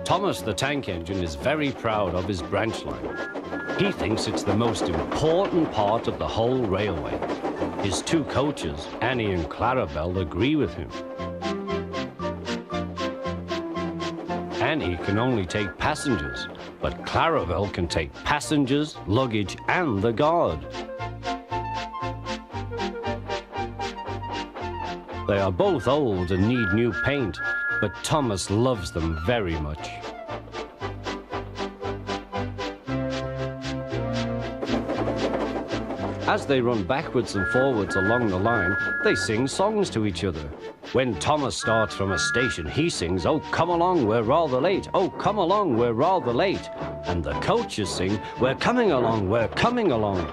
Thomas the Tank Engine is very proud of his branch line. He thinks it's the most important part of the whole railway. His two coaches, Annie and Clarabelle, agree with him. Annie can only take passengers, but Clarabelle can take passengers, luggage, and the guard. They are both old and need new paint, but Thomas loves them very much. As they run backwards and forwards along the line, they sing songs to each other. When Thomas starts from a station, he sings, "Oh, come along, we're rather late. Oh, come along, we're rather late." And the coaches sing, "We're coming along, we're coming along."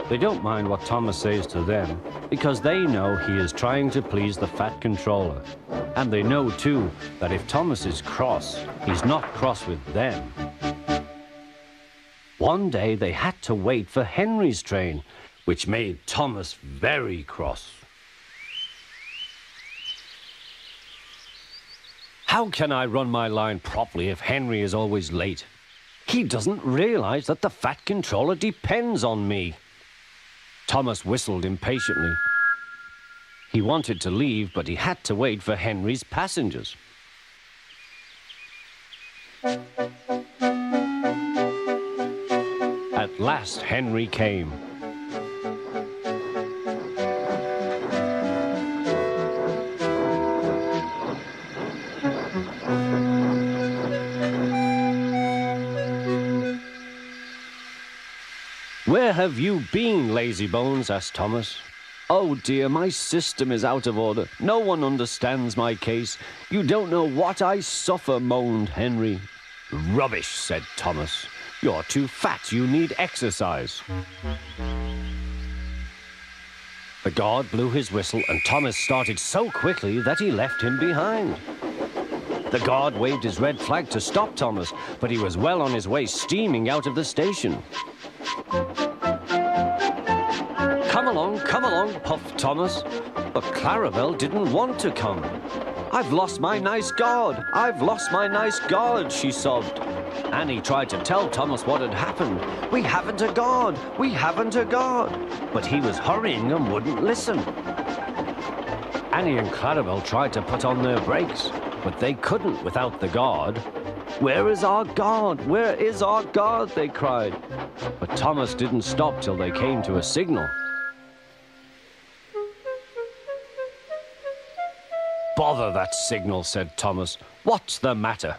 They don't mind what Thomas says to them, because they know he is trying to please the Fat Controller. And they know, too, that if Thomas is cross, he's not cross with them. One day they had to wait for Henry's train, which made Thomas very cross. How can I run my line properly if Henry is always late? He doesn't realize that the Fat Controller depends on me. Thomas whistled impatiently. He wanted to leave, but he had to wait for Henry's passengers. At last, Henry came. "Where have you been, lazybones?" asked Thomas. "Oh dear, my system is out of order. No one understands my case. You don't know what I suffer," moaned Henry. "Rubbish," said Thomas. "You're too fat. You need exercise." The guard blew his whistle, and Thomas started so quickly that he left him behind. The guard waved his red flag to stop Thomas, but he was well on his way, steaming out of the station. Come along, puffed Thomas. But Clarabelle didn't want to come. "I've lost my nice guard. I've lost my nice guard," she sobbed. Annie tried to tell Thomas what had happened. "We haven't a guard. We haven't a guard." But he was hurrying and wouldn't listen. Annie and Clarabelle tried to put on their brakes, but they couldn't without the guard. "Where is our guard? Where is our guard?" they cried. But Thomas didn't stop till they came to a signal. "Bother that signal," said Thomas. "What's the matter?"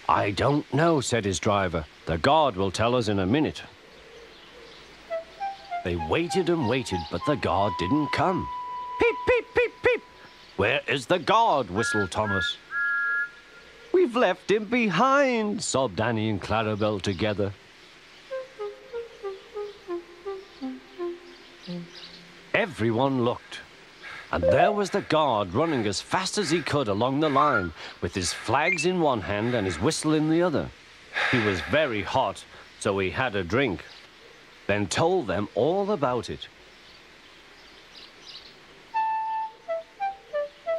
"I don't know," said his driver. "The guard will tell us in a minute." They waited and waited, but the guard didn't come. "Peep, peep, peep, peep." "Where is the guard?" whistled Thomas. "We've left him behind," sobbed Annie and Clarabelle together. Everyone looked, and there was the guard running as fast as he could along the line, with his flags in one hand and his whistle in the other. He was very hot, so he had a drink, then told them all about it.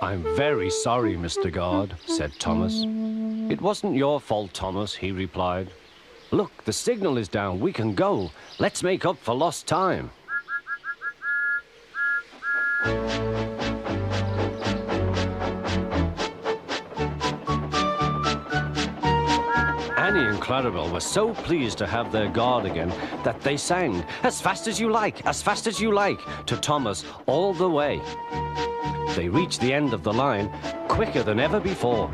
"I'm very sorry, Mr. Guard," said Thomas. "It wasn't your fault, Thomas," he replied. "Look, the signal is down. We can go. Let's make up for lost time." Annie and Clarabelle were so pleased to have their guard again that they sang, "As fast as you like, as fast as you like," to Thomas all the way. They reached the end of the line quicker than ever before.